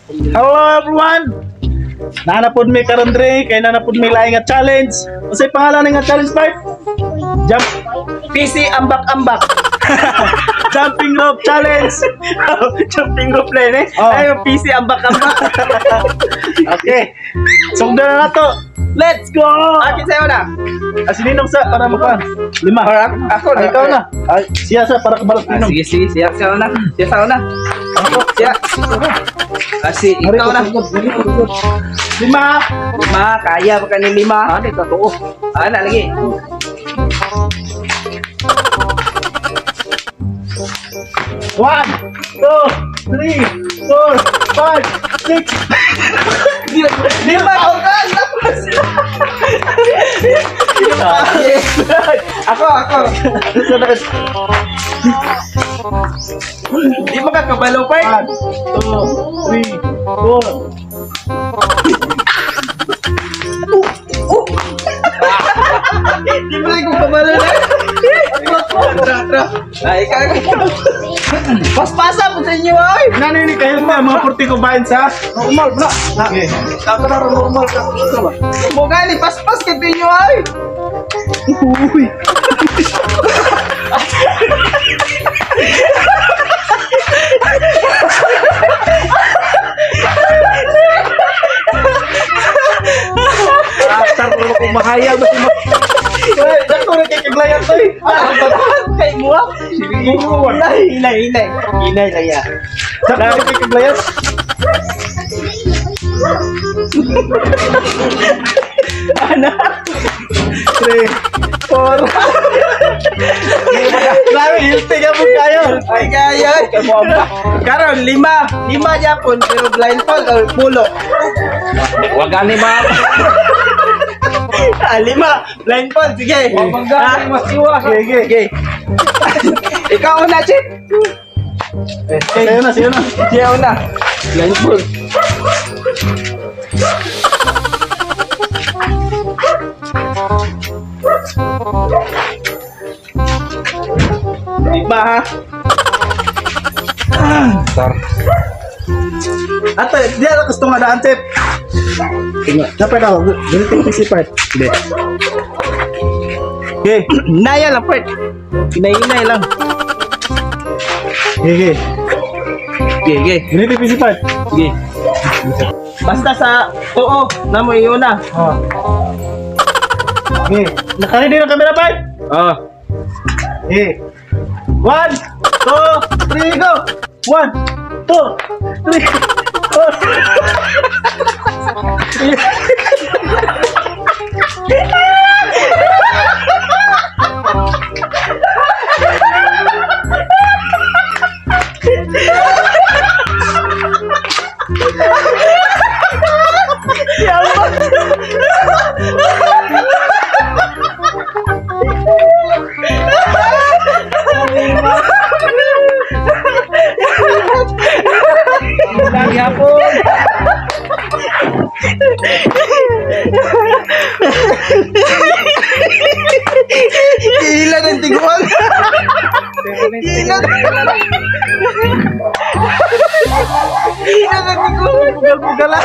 Hello everyone! Nanapod may karon dre, kay nanapod may laing nga challenge. Unsay pangalan nga challenge, Bart? Jump PC ambak-ambak. Jumping rope challenge. Jumping rope lang eh. Oh. Ay, PC ambak-ambak. Okay. Sugdan na to. Let's go! Akin sa'yo na. Asininong sa para mo pa. 5. Ako Ay, ikaw na. Ay, siya sa para kabalak ninong. Sige. Siya sa'yo na. Ako. Siya. Kasi ikaw na. 5. 5. Kaya pa ka ni 5. Ano totoo? Ana lagi. 1, 2, 3, 4, 5, 6. Di ba ako ka? Ako. Di ba ka kabalo pa? 1, 2, 3, 4. Di ba ko kabalo na? Tra. Ay, ikaw. Paspasa po sa inyo ay. Nanini kayo na mga 40 ko bayan sa normal na. Okay. Ako na normal ka. Mukha ni paspas ka inyo ay. Uy. Asar ko kumahaya ba si Wait, dako na kay kaglayan to eh. Kay muwa. Inay lang ya. Sakit kay kaglayas. Ana. 3, 4. Grabe, hilti ka mo kayo. Ay, kaya. Karon, 5. 5 Japon, pero blindfold o pulo. Wag ani ba? 5. Blindfold, sige. Gani masiwa. Sige. Ikaw na, Chip. Sayo na. Siya na. Blindfold. Iba ha. Sar. Ato, dia na gusto nga daan, Tip. Dapat ako, ganito yung PC part. Hindi. Okay. Naya lang, Pert. Inay lang. Okay. Sige. Ganito yung PC part. Sige. Basta sa tuo na mo iyon na. Oh. Okay. Nakaready ng camera part? Oh. Okay. 1, 2, 3, go! 1, 2, 3, 4. Lagi ako. Ilan ang tiguan? Ilan ang tiguan? Bugal-bugalan.